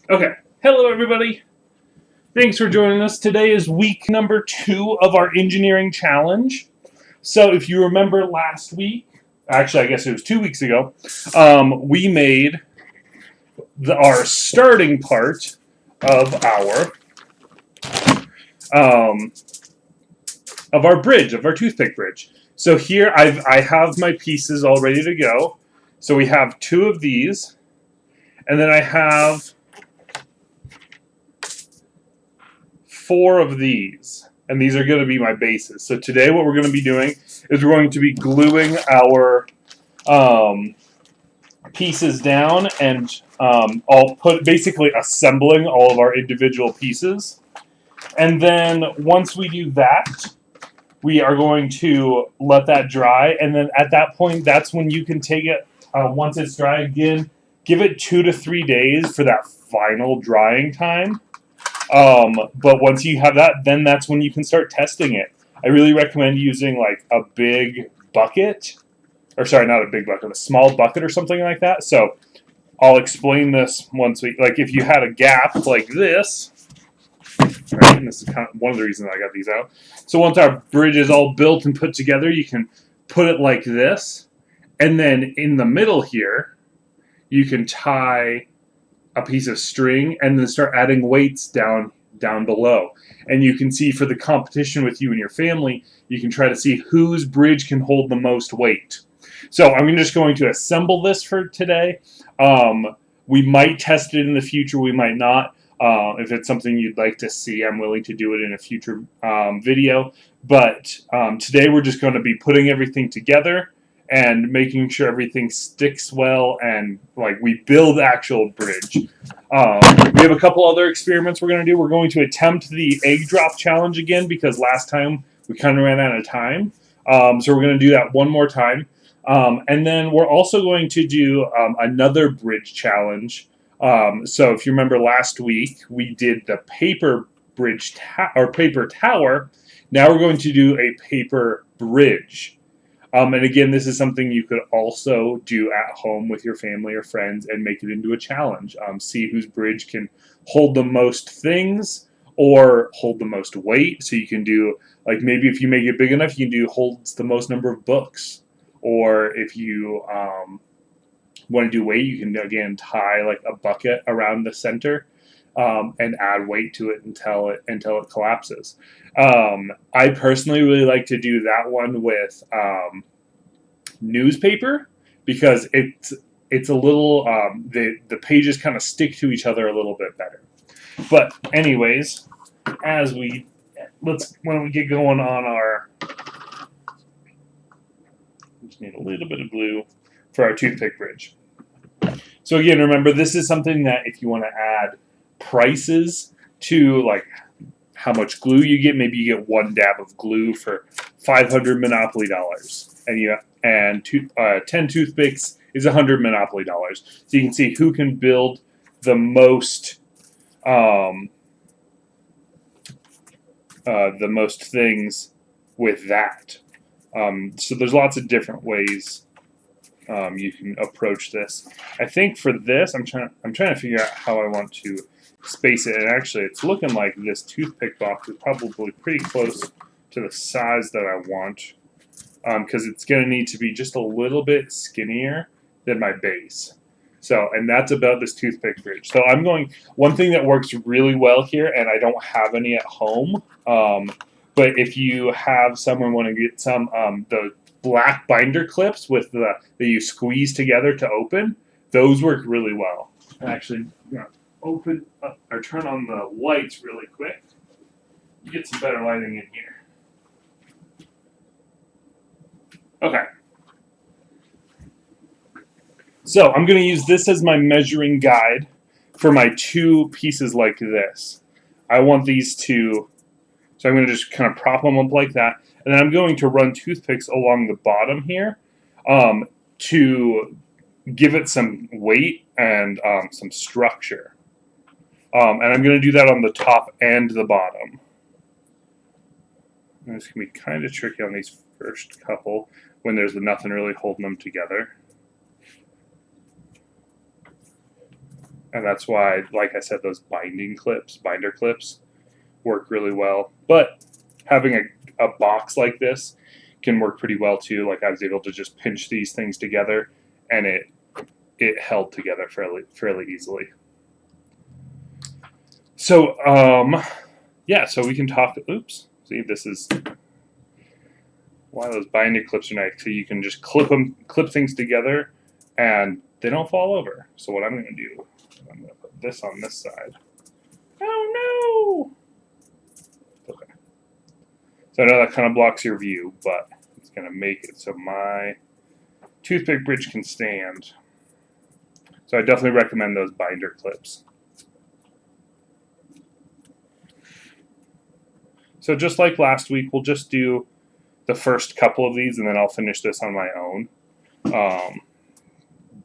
Okay. Hello, everybody. Thanks for joining us. Today is week number 2 of our engineering challenge. So, if you remember last week, actually, I guess it was 2 weeks ago, we made our starting part of um, our toothpick bridge. So here I have my pieces all ready to go. So we have 2 of these, and then I have 4 of these, and these are going to be my bases. So today what we're going to be doing is we're going to be gluing our pieces down and basically assembling all of our individual pieces. And then once we do that, we are going to let that dry, and then at that point, that's when you can take it, once it's dry again, give it 2 to 3 days for that final drying time. But once you have that, then that's when you can start testing it. I really recommend using like a big bucket, or sorry, not a big bucket, a small bucket or something like that. So I'll explain this once like if you had a gap like this, right, and this is kind of one of the reasons I got these out. So once our bridge is all built and put together, you can put it like this, and then in the middle here, you can tie a piece of string and then start adding weights down below. And you can see for the competition with you and your family, you can try to see whose bridge can hold the most weight. So I'm just going to assemble this for today. We might test it in the future, we might not. If it's something you'd like to see, I'm willing to do it in a future video. But today we're just going to be putting everything together and making sure everything sticks well and like we build actual bridge. We have a couple other experiments we're going to do. We're going to attempt the egg drop challenge again because last time we kind of ran out of time. So we're going to do that one more time. And then we're also going to do another bridge challenge. So if you remember last week, we did the paper bridge or paper tower. Now we're going to do a paper bridge. And again, this is something you could also do at home with your family or friends and make it into a challenge. See whose bridge can hold the most things or hold the most weight. So you can do, like maybe if you make it big enough, you can do holds the most number of books. Or if you want to do weight, you can again tie like a bucket around the center and add weight to it until it collapses. I personally really like to do that one with newspaper because it's a little the pages kind of stick to each other a little bit better. But anyways, when we get going on our, we just need a little bit of glue for our toothpick bridge. So again, remember this is something that if you want to add prices to like how much glue you get, maybe you get 1 dab of glue for 500 Monopoly dollars, and 10 toothpicks is 100 Monopoly dollars. So you can see who can build the most things with that. So there's lots of different ways you can approach this. I think for this, I'm trying to figure out how I want to space it. And actually, it's looking like this toothpick box is probably pretty close to the size that I want, because it's going to need to be just a little bit skinnier than my base. So, and that's about this toothpick bridge. So one thing that works really well here, and I don't have any at home, but if you have someone want to get some, the black binder clips with that you squeeze together to open, those work really well. And actually, open up or turn on the lights really quick. You get some better lighting in here. Okay. So I'm going to use this as my measuring guide for my 2 pieces like this. I want these to, so I'm going to just kind of prop them up like that. And then I'm going to run toothpicks along the bottom here to give it some weight and some structure. And I'm going to do that on the top and the bottom. And it's going to be kind of tricky on these first couple when there's nothing really holding them together. And that's why, like I said, those binder clips, work really well. But having a box like this can work pretty well too. Like I was able to just pinch these things together, and it held together fairly easily. So yeah, so we can talk. Oops, see, this is why those binder clips are nice. So you can just clip things together, and they don't fall over. So what I'm going to do, I'm going to put this on this side. Oh no! Okay. So I know that kind of blocks your view, but it's going to make it so my toothpick bridge can stand. So I definitely recommend those binder clips. So just like last week, we'll just do the first couple of these, and then I'll finish this on my own.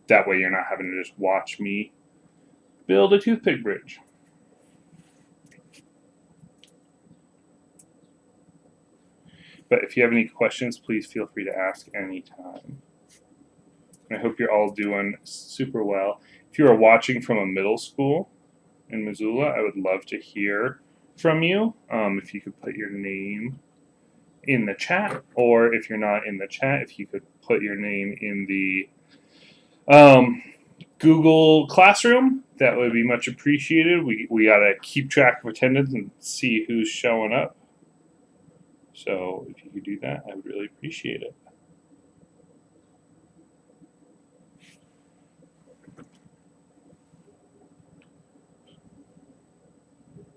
That way you're not having to just watch me build a toothpick bridge. But if you have any questions, please feel free to ask anytime. And I hope you're all doing super well. If you are watching from a middle school in Missoula, I would love to hear from you. If you could put your name in the chat, or if you're not in the chat, if you could put your name in the Google Classroom, that would be much appreciated. We got to keep track of attendance and see who's showing up. So if you could do that, I would really appreciate it.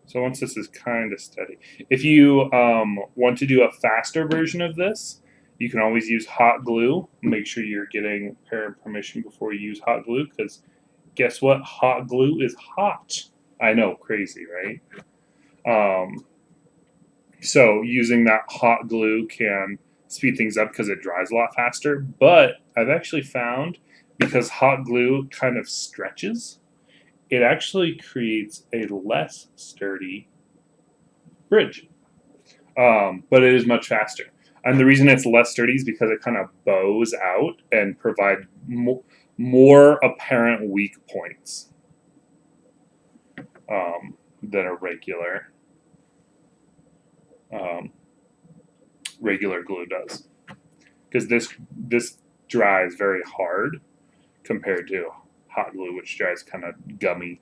So once this is kind of steady, if you want to do a faster version of this, you can always use hot glue. Make sure you're getting parent permission before you use hot glue, because guess what? Hot glue is hot. I know, crazy, right? So using that hot glue can speed things up because it dries a lot faster. But I've actually found, because hot glue kind of stretches, it actually creates a less sturdy bridge. But it is much faster. And the reason it's less sturdy is because it kind of bows out and provides more apparent weak points than a regular glue does. Because this dries very hard compared to hot glue, which dries kind of gummy.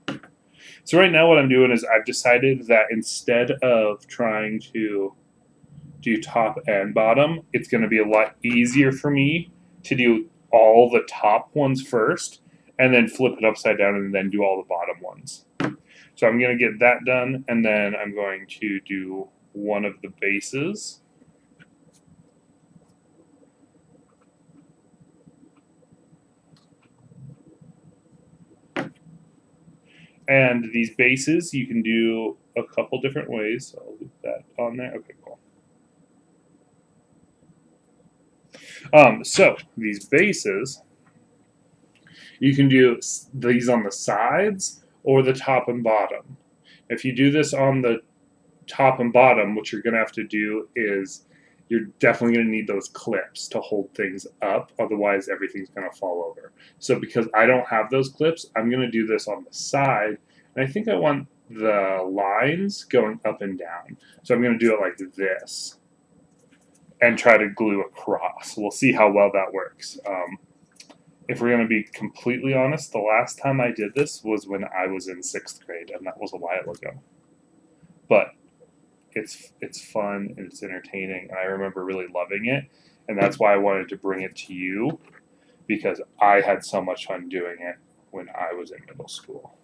So right now what I'm doing is I've decided that instead of trying to do top and bottom, it's going to be a lot easier for me to do all the top ones first and then flip it upside down and then do all the bottom ones. So I'm going to get that done, and then I'm going to do one of the bases. And these bases you can do a couple different ways. So I'll leave that on there. Okay, cool. So these bases, you can do these on the sides or the top and bottom. If you do this on the top and bottom, what you're going to have to do is you're definitely going to need those clips to hold things up. Otherwise, everything's going to fall over. So because I don't have those clips, I'm going to do this on the side. And I think I want the lines going up and down. So I'm going to do it like this and try to glue across. We'll see how well that works. If we're going to be completely honest, the last time I did this was when I was in 6th grade, and that was a while ago. But it's fun and it's entertaining, and I remember really loving it, and that's why I wanted to bring it to you, because I had so much fun doing it when I was in middle school.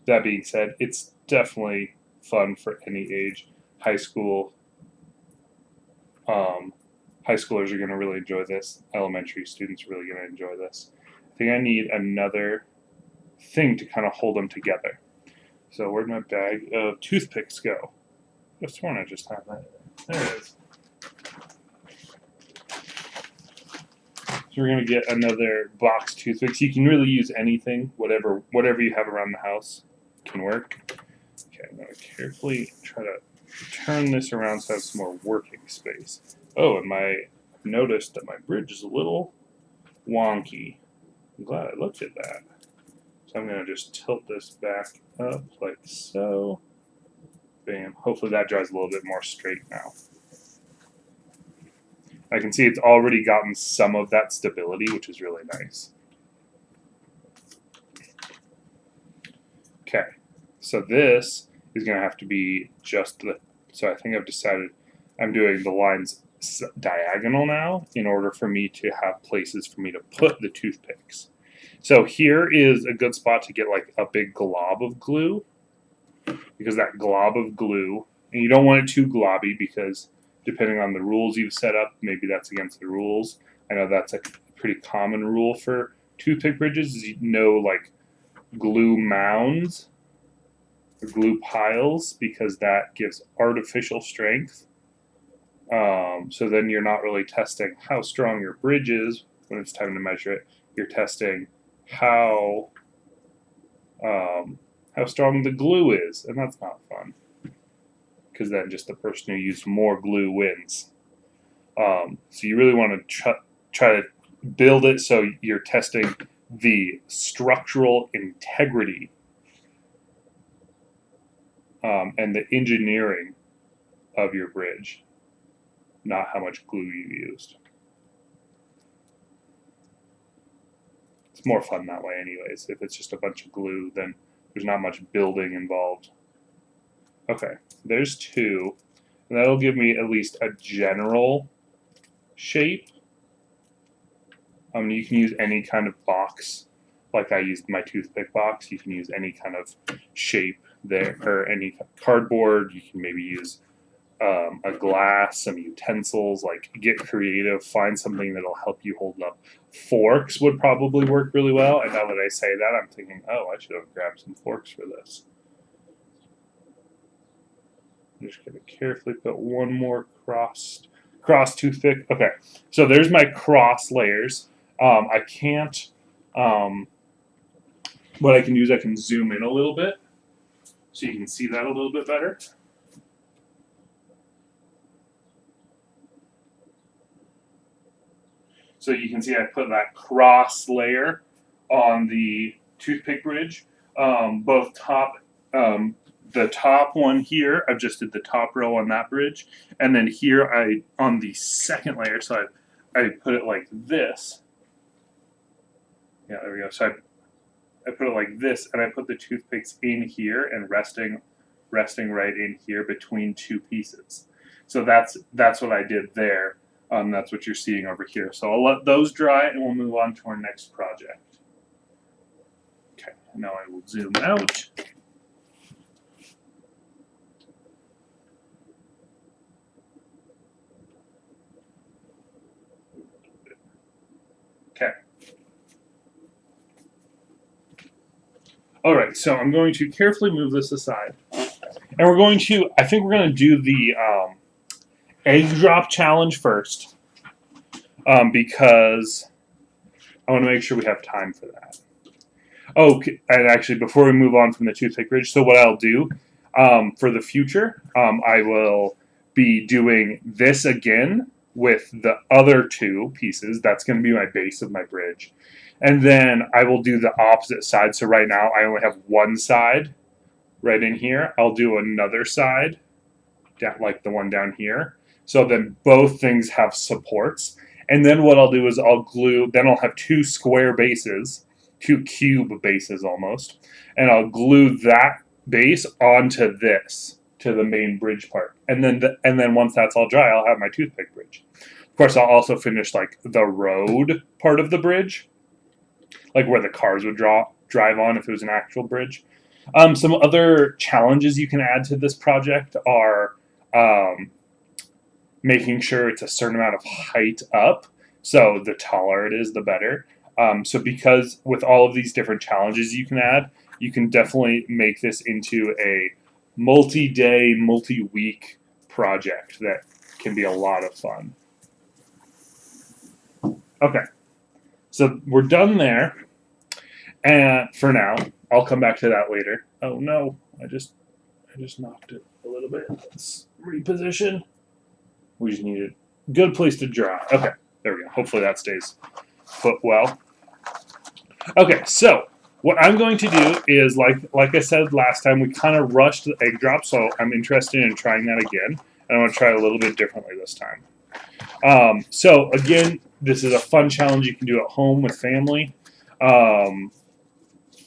That being said, it's definitely fun for any age. High school, high schoolers are going to really enjoy this. Elementary students are really going to enjoy this. I think I need another thing to kind of hold them together. So where'd my bag of toothpicks go? I just want to just have that. There it is. So we're going to get another box of toothpicks. You can really use anything, whatever you have around the house can work. Okay, I'm going to carefully try to turn this around so I have some more working space. Oh, and I've noticed that my bridge is a little wonky. I'm glad I looked at that. So I'm going to just tilt this back up like so. Bam. Hopefully that dries a little bit more straight now. I can see it's already gotten some of that stability, which is really nice. Okay, so this is going to have to be just the, so I think I've decided I'm doing the lines diagonal now in order for me to have places for me to put the toothpicks. So here is a good spot to get like a big glob of glue, because that glob of glue, and you don't want it too globby because depending on the rules you've set up, maybe that's against the rules. I know that's a pretty common rule for toothpick bridges, is you know, like glue mounds or glue piles, because that gives artificial strength. So then you're not really testing how strong your bridge is when it's time to measure it. You're testing how strong the glue is, and that's not fun, because then just the person who used more glue wins. So you really want to try to build it so you're testing the structural integrity and the engineering of your bridge, not how much glue you used. It's more fun that way anyways. If it's just a bunch of glue, then there's not much building involved. Okay, there's two. And that'll give me at least a general shape. You can use any kind of box. Like I used my toothpick box. You can use any kind of shape there, or any cardboard. You can maybe use a glass, some utensils. Like, get creative. Find something that'll help you hold up. Forks would probably work really well. And now that I say that, I'm thinking, oh, I should have grabbed some forks for this. I'm just going to carefully put one more cross toothpick. Okay, so there's my cross layers. I can't, what I can do is I can zoom in a little bit so you can see that a little bit better. So you can see I put that cross layer on the toothpick bridge. Both top, the top one here, I've just did the top row on that bridge. And then here on the second layer, so I put it like this. Yeah, there we go. So I put it like this, and I put the toothpicks in here and resting right in here between two pieces. So that's what I did there. That's what you're seeing over here. So I'll let those dry, and we'll move on to our next project. Okay, now I will zoom out. Okay. All right, so I'm going to carefully move this aside. And we're going to, I think we're going to do the egg drop challenge first, because I want to make sure we have time for that. Oh, and actually, before we move on from the toothpick bridge, so what I'll do for the future, I will be doing this again with the other two pieces. That's going to be my base of my bridge. And then I will do the opposite side. So right now, I only have one side right in here. I'll do another side, like the one down here. So then both things have supports. And then what I'll do is I'll glue, then I'll have two square bases, two cube bases almost, and I'll glue that base onto this, to the main bridge part. And then once that's all dry, I'll have my toothpick bridge. Of course, I'll also finish like the road part of the bridge, like where the cars would drive on if it was an actual bridge. Some other challenges you can add to this project are making sure it's a certain amount of height up. So the taller it is, the better. So because with all of these different challenges you can add, you can definitely make this into a multi-day, multi-week project that can be a lot of fun. Okay, so we're done there. And for now, I'll come back to that later. Oh no, I just I just knocked it a little bit. Let's reposition. We just need a good place to dry. Okay, there we go. Hopefully that stays put well. Okay, so what I'm going to do is, like I said last time, we kind of rushed the egg drop, so I'm interested in trying that again. And I want to try it a little bit differently this time. So again, this is a fun challenge you can do at home with family.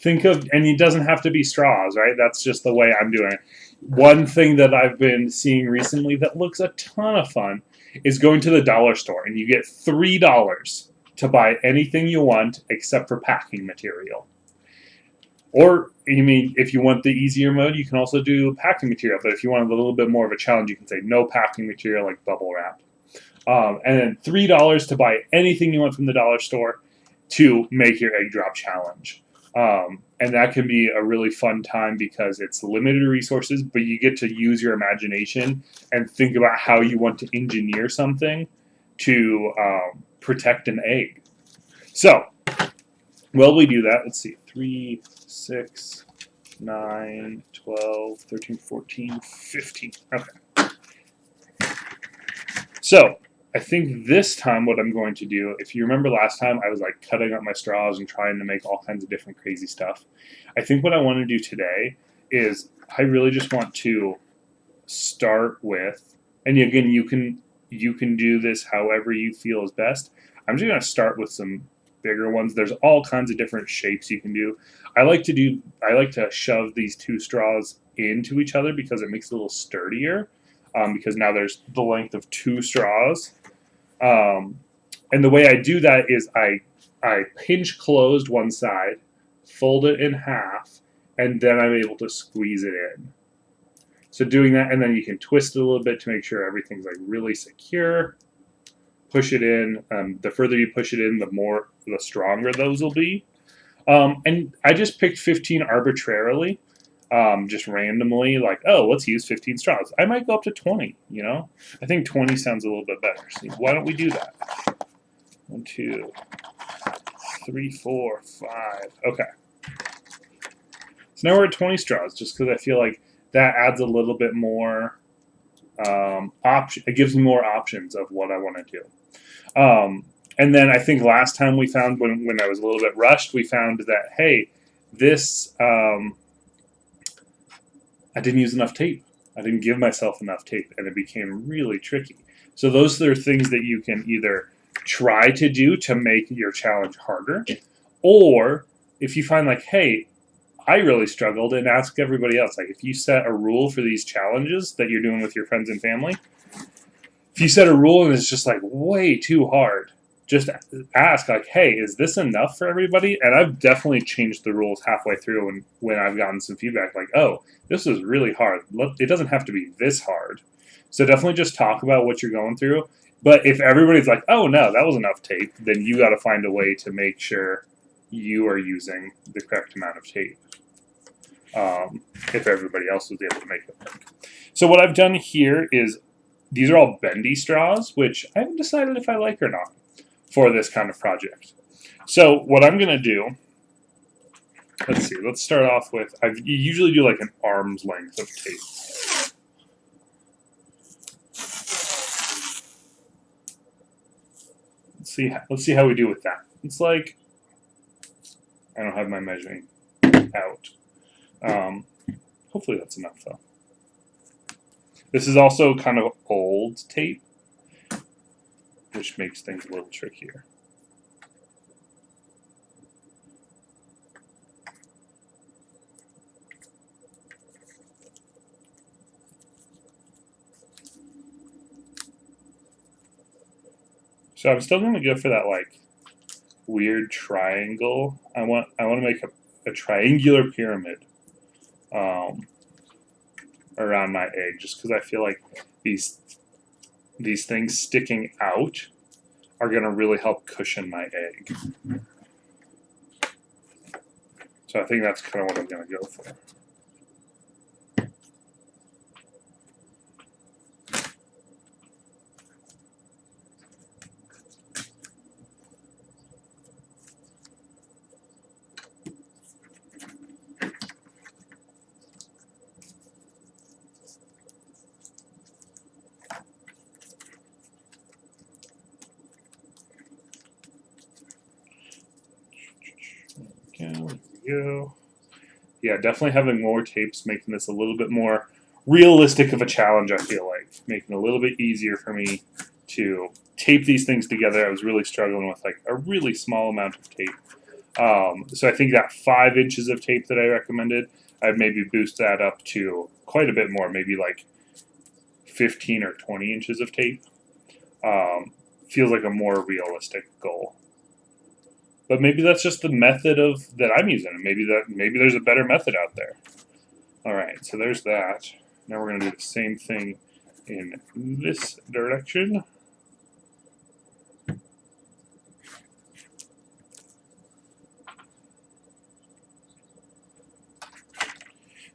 Think of, and it doesn't have to be straws, right? That's just the way I'm doing it. One thing that I've been seeing recently that looks a ton of fun is going to the dollar store, and you get $3 to buy anything you want except for packing material. Or, you mean, if you want the easier mode, you can also do packing material. But if you want a little bit more of a challenge, you can say no packing material like bubble wrap. And then $3 to buy anything you want from the dollar store to make your egg drop challenge. And that can be a really fun time because it's limited resources, but you get to use your imagination and think about how you want to engineer something to protect an egg. So, while we do that, let's see, 3, 6, 9, 12, 13, 14, 15. Okay. So, I think this time what I'm going to do, if you remember last time, I was like cutting up my straws and trying to make all kinds of different crazy stuff. I think what I want to do today is I really just want to start with, and again, you can do this however you feel is best. I'm just going to start with some bigger ones. There's all kinds of different shapes you can do. I like to shove these two straws into each other because it makes it a little sturdier. Because now there's the length of two straws. And the way I do that is I pinch closed one side, fold it in half, and then I'm able to squeeze it in. So doing that, and then you can twist it a little bit to make sure everything's like really secure. Push it in. The further you push it in, the stronger those will be. And I just picked 15 arbitrarily. Just randomly, like, oh, let's use 15 straws. I might go up to 20, you know? I think 20 sounds a little bit better. So why don't we do that? 1, 2, 3, 4, 5. Okay. So now we're at 20 straws, just because I feel like that adds a little bit more option. It gives me more options of what I want to do. And then I think last time we found, when I was a little bit rushed, we found that, hey, this... I didn't use enough tape. I didn't give myself enough tape, and it became really tricky. So those are things that you can either try to do to make your challenge harder, or if you find like, hey, I really struggled, and ask everybody else. Like if you set a rule for these challenges that you're doing with your friends and family, if you set a rule and it's just like way too hard, just ask like, hey, is this enough for everybody? And I've definitely changed the rules halfway through when I've gotten some feedback like, oh, this is really hard. It doesn't have to be this hard. So definitely just talk about what you're going through. But if everybody's like, oh, no, that was enough tape, then you got to find a way to make sure you are using the correct amount of tape. If everybody else was able to make it work. So what I've done here is, these are all bendy straws, which I haven't decided if I like or not for this kind of project. So what I'm going to do, let's see, let's start off with, you usually do like an arm's length of tape. Let's see how we do with that. It's like, I don't have my measuring out. Hopefully that's enough though. This is also kind of old tape, which makes things a little trickier. So I'm still going to go for that like weird triangle. I want to make a triangular pyramid around my egg, just because I feel like these things sticking out are going to really help cushion my egg. So I think that's kind of what I'm going to go for. we go. Yeah, definitely having more tapes, making this a little bit more realistic of a challenge, I feel like. Making it a little bit easier for me to tape these things together. I was really struggling with like a really small amount of tape. So I think that 5 inches of tape that I recommended, I'd maybe boost that up to quite a bit more, maybe like 15 or 20 inches of tape. Feels like a more realistic goal. But maybe that's just the method of that I'm using. Maybe there's a better method out there. All right, so there's that. Now we're going to do the same thing in this direction.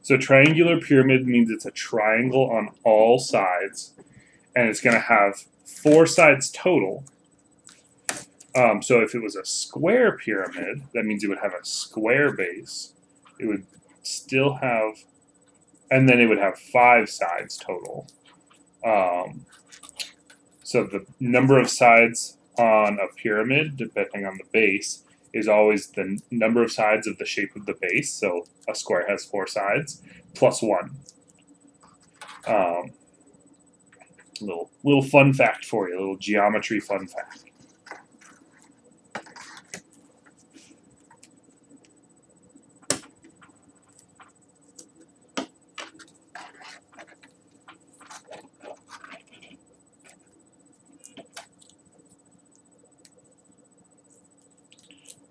So triangular pyramid means it's a triangle on all sides, and it's going to have 4 sides total. So if it was a square pyramid, that means it would have a square base. It would still have, and then it would have 5 sides total. So the number of sides on a pyramid, depending on the base, is always the number of sides of the shape of the base. So a square has 4 sides, plus 1. Little fun fact for you, a little geometry fun fact.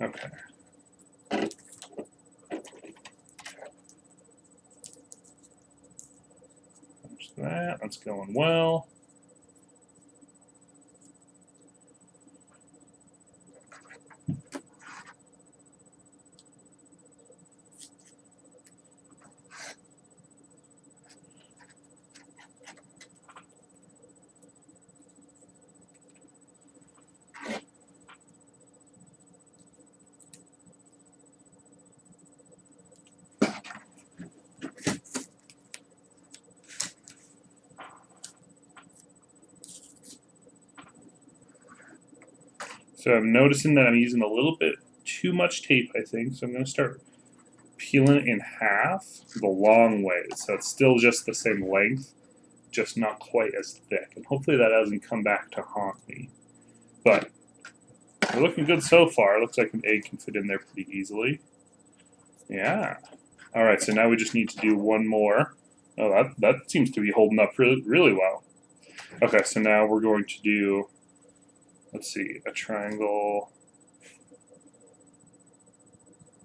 Okay. There's that. That's going well. So I'm noticing that I'm using a little bit too much tape, I think. So I'm going to start peeling it in half the long way. So it's still just the same length, just not quite as thick. And hopefully that doesn't come back to haunt me. But we're looking good so far. It looks like an egg can fit in there pretty easily. Yeah. All right, so now we just need to do one more. Oh, that seems to be holding up really well. Okay, so now we're going to do, let's see, a triangle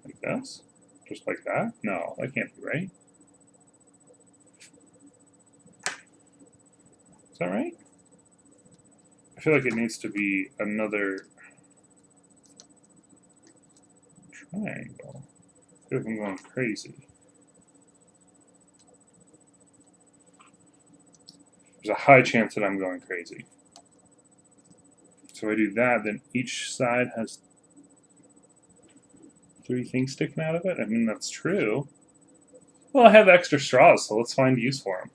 like this. Just like that? No, that can't be right. Is that right? I feel like it needs to be another triangle. I feel like I'm going crazy. There's a high chance that I'm going crazy. So if I do that, then each side has 3 things sticking out of it. I mean, that's true. Well, I have extra straws, so let's find use for them.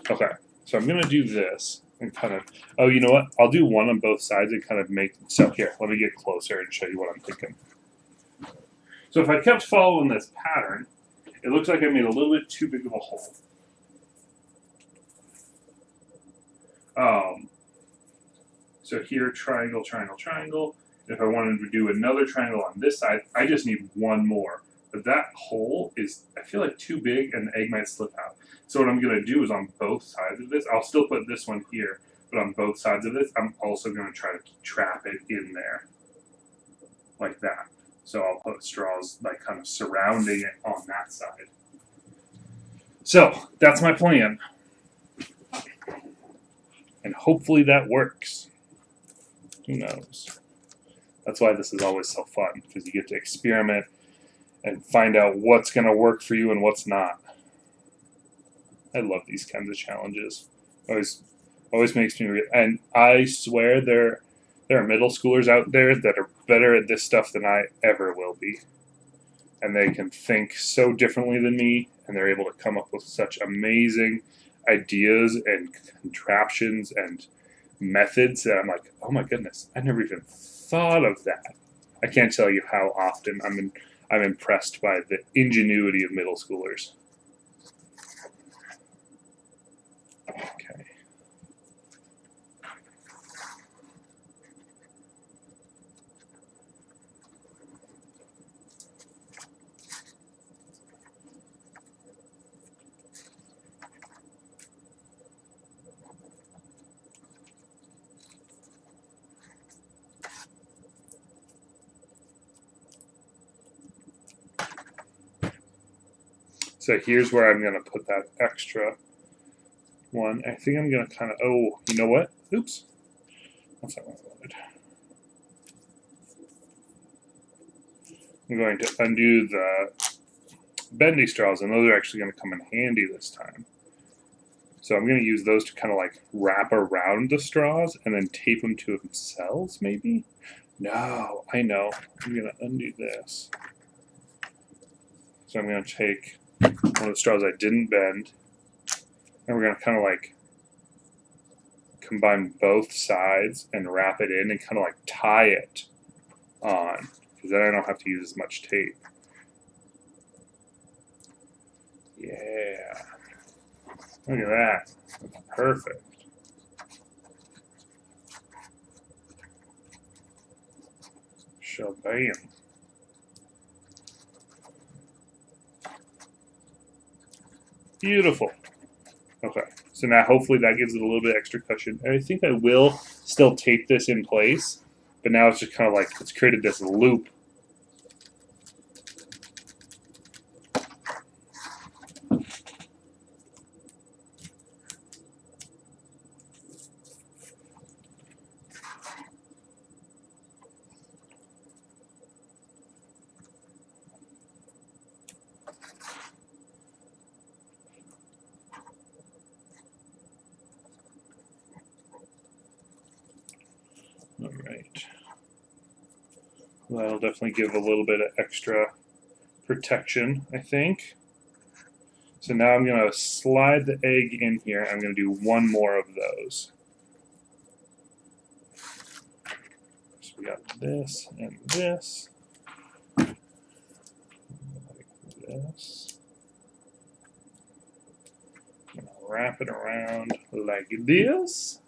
Okay, so I'm going to do this and kind of, oh, you know what? I'll do one on both sides and kind of make, so here, let me get closer and show you what I'm thinking. So if I kept following this pattern, it looks like I made a little bit too big of a hole. So here, triangle, triangle, triangle. If I wanted to do another triangle on this side, I just need one more. But that hole is, I feel like, too big and the egg might slip out. So what I'm going to do is on both sides of this, I'll still put this one here, but on both sides of this, I'm also going to try to trap it in there. Like that. So I'll put straws like kind of surrounding it on that side. So that's my plan. And hopefully that works. Who knows? That's why this is always so fun, because you get to experiment and find out what's going to work for you and what's not. I love these kinds of challenges. Always makes me and I swear there are middle schoolers out there that are better at this stuff than I ever will be. And they can think so differently than me, and they're able to come up with such amazing ideas and contraptions and methods that I'm like, oh my goodness, I never even thought of that. I can't tell you how often I'm I'm impressed by the ingenuity of middle schoolers. Okay. So here's where I'm going to put that extra one. I think I'm going to kind of, oh, you know what? Oops. That's not what I wanted. I'm going to undo the bendy straws, and those are actually going to come in handy this time. So I'm going to use those to kind of like wrap around the straws and then tape them to themselves, maybe? No, I know. I'm going to undo this. So I'm going to take one of the straws I didn't bend, and we're going to kind of like combine both sides and wrap it in and kind of like tie it on, because then I don't have to use as much tape. Yeah. Look at that. That's perfect. Shabam. Beautiful. Okay, so now hopefully that gives it a little bit extra cushion. And I think I will still tape this in place, but now it's just kind of like it's created this loop. All right. Well, that'll definitely give a little bit of extra protection, I think. So now I'm going to slide the egg in here. I'm going to do one more of those. So we got this and this. Like this. I'm going to wrap it around like this.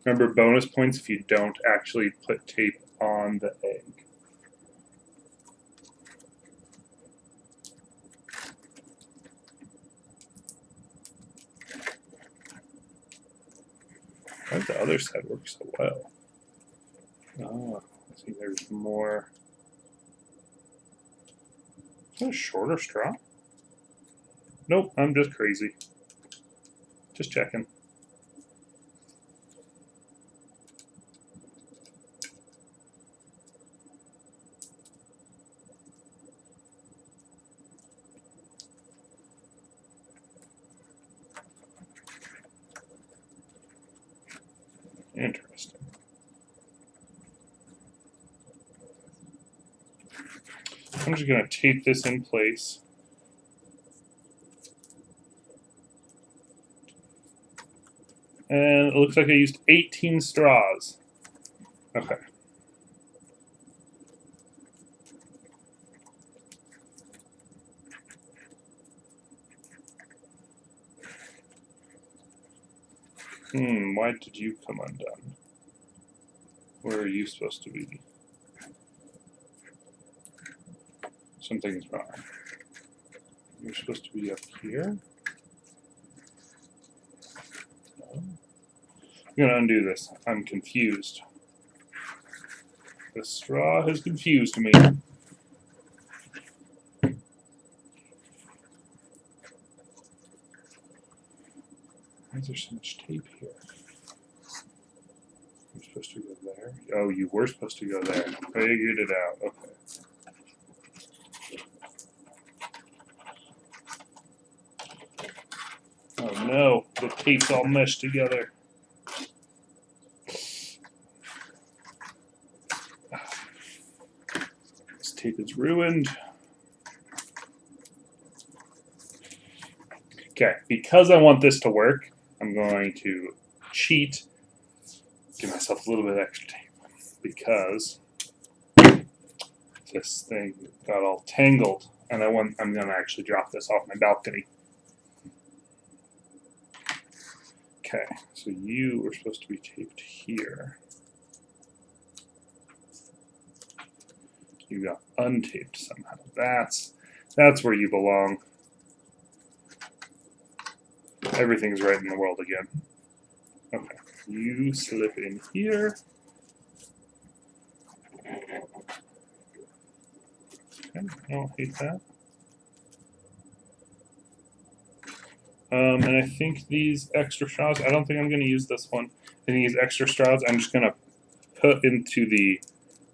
Remember, bonus points if you don't actually put tape on the egg. Why does the other side work so well? Oh, I see there's more. Is that a shorter straw? Nope, I'm just crazy. Just checking. Interesting. I'm just going to tape this in place. And it looks like I used 18 straws. Okay. Why did you come undone? Where are you supposed to be? Something's wrong. You're supposed to be up here? No. I'm going to undo this. I'm confused. The straw has confused me. Why is there so much tape here? You're supposed to go there? Oh, you were supposed to go there. Figured it out. Okay. Oh no, the tape's all meshed together. This tape is ruined. Okay, because I want this to work, I'm going to cheat, give myself a little bit of extra tape, because this thing got all tangled, and I'm going to actually drop this off my balcony. Okay, so you were supposed to be taped here. You got untaped somehow. That's where you belong. Everything's right in the world again. Okay, you slip in here. Okay, I don't hate that. And I think these extra straws, I don't think I'm going to use this one. I think these extra straws I'm just going to put into the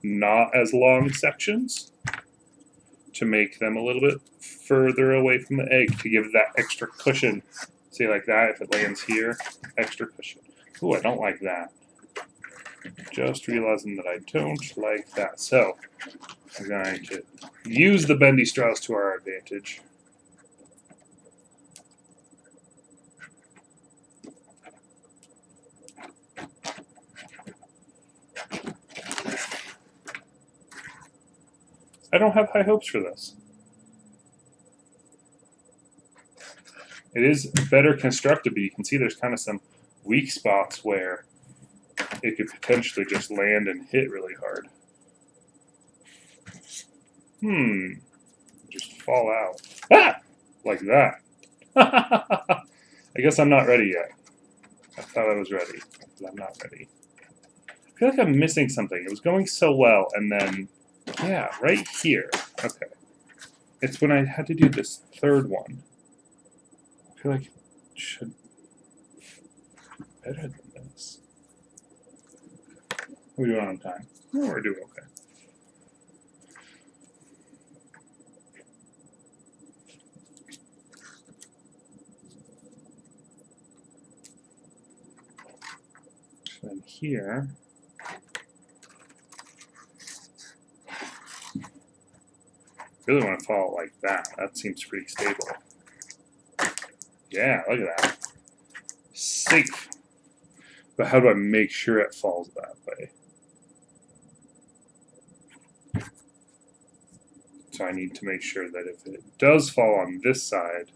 not as long sections to make them a little bit further away from the egg to give that extra cushion. See, like that, if it lands here, extra cushion. Ooh, I don't like that. Just realizing that I don't like that. So, I'm going to use the bendy straws to our advantage. I don't have high hopes for this. It is better constructed, but you can see there's kind of some weak spots where it could potentially just land and hit really hard. Just fall out. Ah! Like that. I guess I'm not ready yet. I thought I was ready, but I'm not ready. I feel like I'm missing something. It was going so well, and then... yeah, right here. Okay. It's when I had to do this third one. I feel like it should be better than this. We're doing on time. Oh, we're doing okay. So then here... really want to follow it like that. That seems pretty stable. Yeah, look at that. Safe. But how do I make sure it falls that way? So I need to make sure that if it does fall on this side,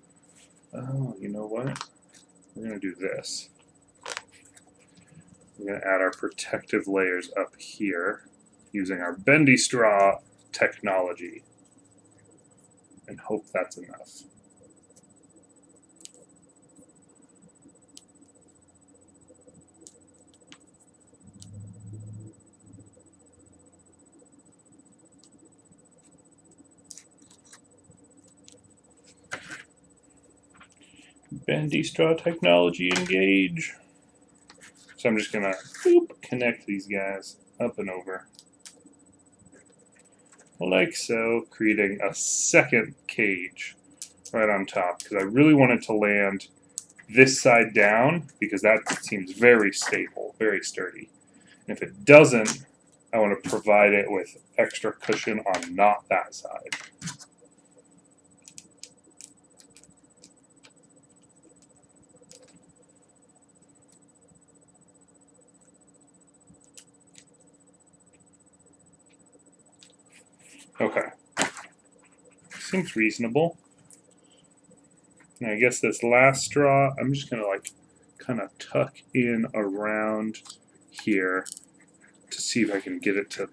oh, you know what? We're going to do this. We're going to add our protective layers up here using our bendy straw technology. And hope that's enough. Bendy straw technology engage. So I'm just gonna connect these guys up and over. Like so, creating a second cage right on top, because I really want it to land this side down, because that seems very stable, very sturdy. And if it doesn't, I want to provide it with extra cushion on not that side. Okay. Seems reasonable. And I guess this last straw, I'm just going to like kind of tuck in around here to see if I can get it to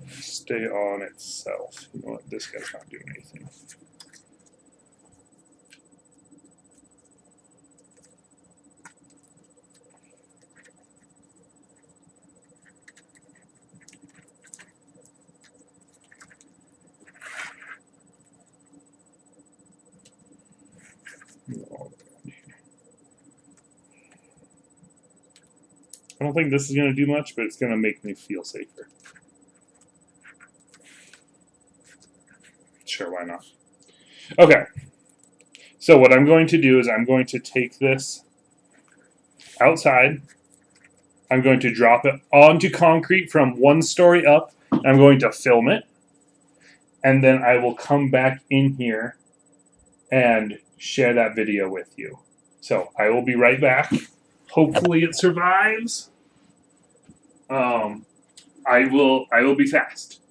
stay on itself. You know what? This guy's not doing anything. I don't think this is going to do much, but it's going to make me feel safer. Sure, why not? Okay. So what I'm going to do is I'm going to take this outside. I'm going to drop it onto concrete from 1 story up. I'm going to film it. And then I will come back in here and share that video with you. So I will be right back. Hopefully it survives. I will be fast.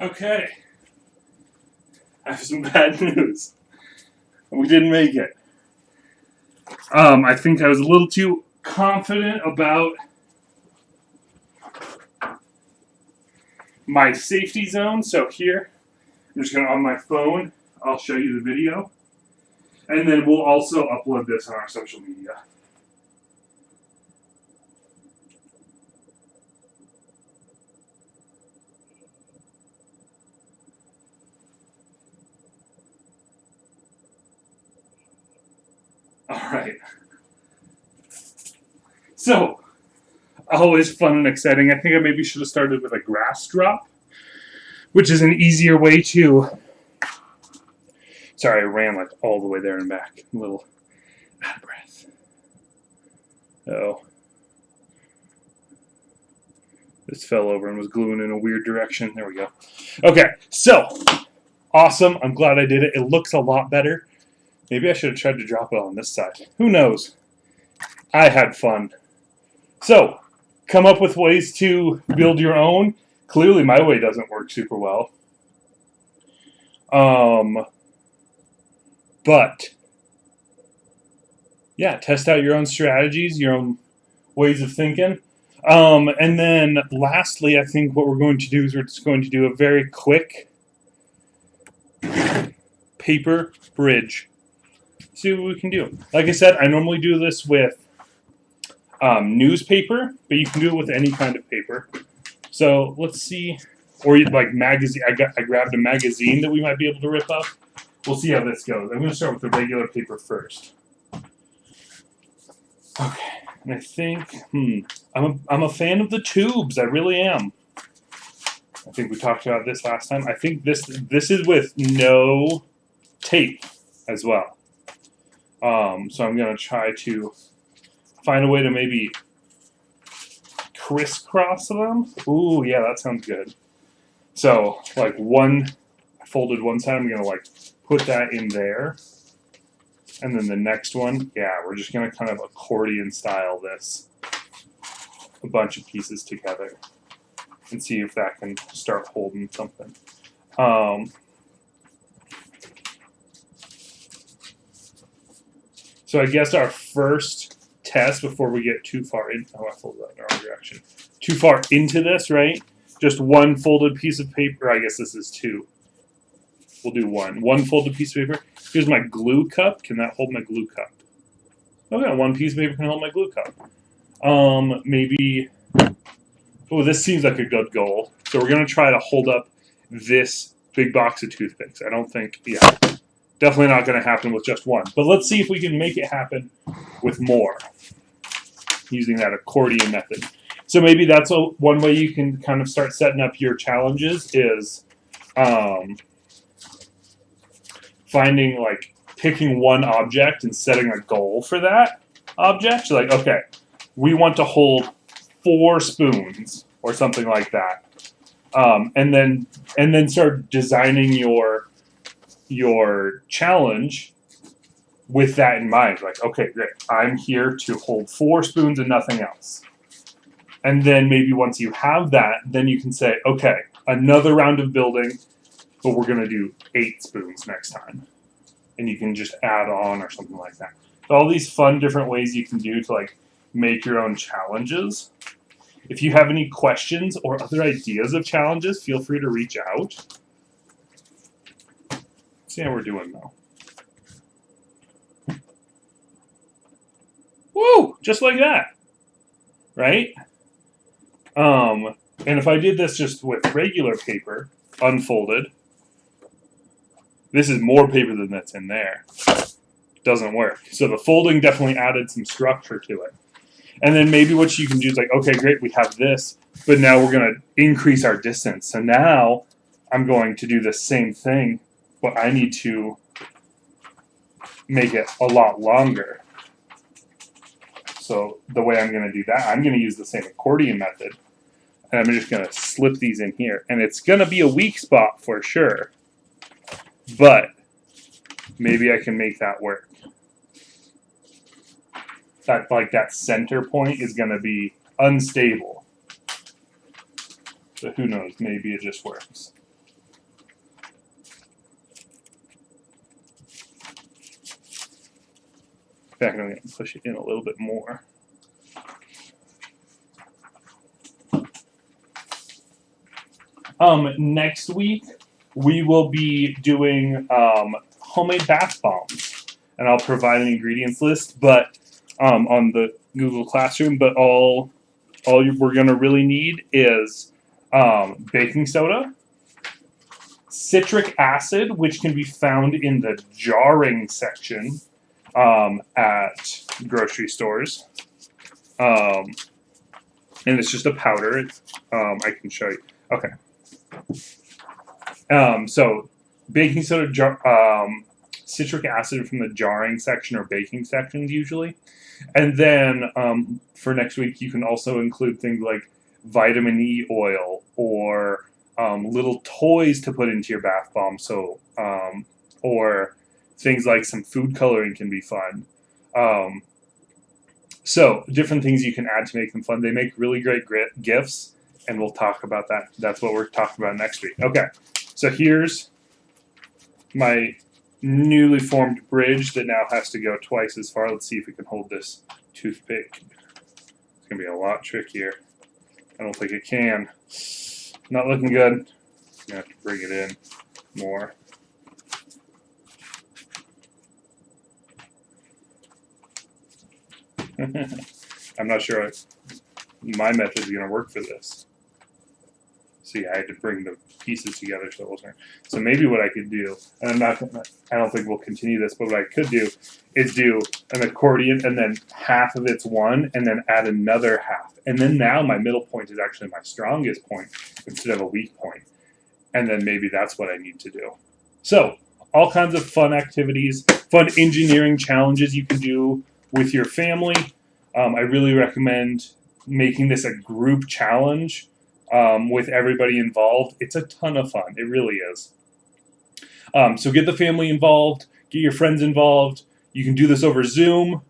Okay. I have some bad news. We didn't make it. I think I was a little too confident about my safety zone. So here, I'm just going to, on my phone, I'll show you the video. And then we'll also upload this on our social media. All right. So, always fun and exciting. I think I maybe should have started with a grass drop, which is an easier way to... Sorry, I ran like all the way there and back. A little out of breath. Oh. This fell over and was gluing in a weird direction. There we go. Okay, so, awesome. I'm glad I did it. It looks a lot better. Maybe I should have tried to drop it on this side. Who knows? I had fun. So, come up with ways to build your own. Clearly, my way doesn't work super well. But, yeah, test out your own strategies, your own ways of thinking. And then, lastly, I think what we're going to do is we're just going to do a very quick paper bridge. See what we can do. Like I said, I normally do this with newspaper, but you can do it with any kind of paper. So let's see, or like magazine. I grabbed a magazine that we might be able to rip up. We'll see how this goes. I'm going to start with the regular paper first. Okay, and I think I'm a fan of the tubes. I really am. I think we talked about this last time. I think this is with no tape as well. So I'm going to try to find a way to maybe crisscross them. Ooh, yeah, that sounds good. So, like I folded one side, I'm going to like put that in there. And then the next one, yeah, we're just going to kind of accordion style this. A bunch of pieces together. And see if that can start holding something. So I guess our first test before we get too far in, I folded that in the wrong direction. Too far into this, right? Just one folded piece of paper. I guess this is two. We'll do one. One folded piece of paper. Here's my glue cup. Can that hold my glue cup? Okay, one piece of paper can hold my glue cup. Maybe. Oh, this seems like a good goal. So we're gonna try to hold up this big box of toothpicks. I don't think, yeah. Definitely not going to happen with just one. But let's see if we can make it happen with more using that accordion method. So maybe that's one way you can kind of start setting up your challenges is finding like picking one object and setting a goal for that object. So like, okay, we want to hold 4 spoons or something like that, and then start designing your challenge with that in mind. Like, okay, great, I'm here to hold 4 spoons and nothing else. And then maybe once you have that, then you can say, okay, another round of building, but we're going to do 8 spoons next time. And you can just add on or something like that. So all these fun different ways you can do to like make your own challenges. If you have any questions or other ideas of challenges, feel free to reach out. Let's see how we're doing though. Woo! Just like that. Right? And if I did this just with regular paper, unfolded, this is more paper than that's in there. Doesn't work. So the folding definitely added some structure to it. And then maybe what you can do is like, okay, great, we have this, but now we're going to increase our distance. So now I'm going to do the same thing, but I need to make it a lot longer. So the way I'm going to do that, I'm going to use the same accordion method. And I'm just going to slip these in here. And it's going to be a weak spot for sure. But maybe I can make that work. That center point is going to be unstable. But who knows? Maybe it just works. In fact, I'm going to push it in a little bit more. Next week, we will be doing homemade bath bombs. And I'll provide an ingredients list, but on the Google Classroom. But all we're going to really need is baking soda, citric acid, which can be found in the jarring section at grocery stores. And it's just a powder. I can show you. Okay. So baking soda, citric acid from the jarring section or baking sections usually. And then for next week, you can also include things like vitamin E oil or little toys to put into your bath bomb. So, or things like some food coloring can be fun. So different things you can add to make them fun. They make really great gifts, and we'll talk about that. That's what we're talking about next week. Okay, so here's my newly formed bridge that now has to go twice as far. Let's see if we can hold this toothpick. It's going to be a lot trickier. I don't think it can. Not looking good. I'm going to have to bring it in more. I'm not sure my method is going to work for this. See, I had to bring the pieces together so it wasn't. So maybe what I could do, and I don't think we'll continue this, but what I could do is do an accordion and then half of it's one, and then add another half. And then now my middle point is actually my strongest point instead of a weak point. And then maybe that's what I need to do. So all kinds of fun activities, fun engineering challenges you can do with your family. I really recommend making this a group challenge with everybody involved. It's a ton of fun. It really is. So get the family involved. Get your friends involved. You can do this over Zoom,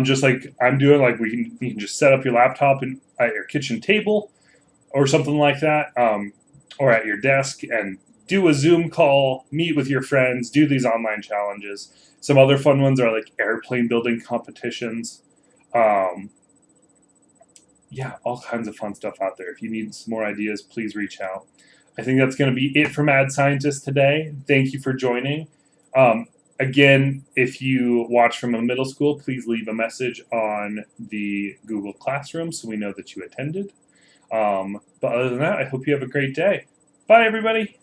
just like I'm doing. Like you can just set up your laptop at your kitchen table or something like that, or at your desk and do a Zoom call, meet with your friends, do these online challenges. Some other fun ones are like airplane building competitions. Yeah, all kinds of fun stuff out there. If you need some more ideas, please reach out. I think that's going to be it for Mad Scientist today. Thank you for joining. Again, if you watch from a middle school, please leave a message on the Google Classroom so we know that you attended. But other than that, I hope you have a great day. Bye, everybody.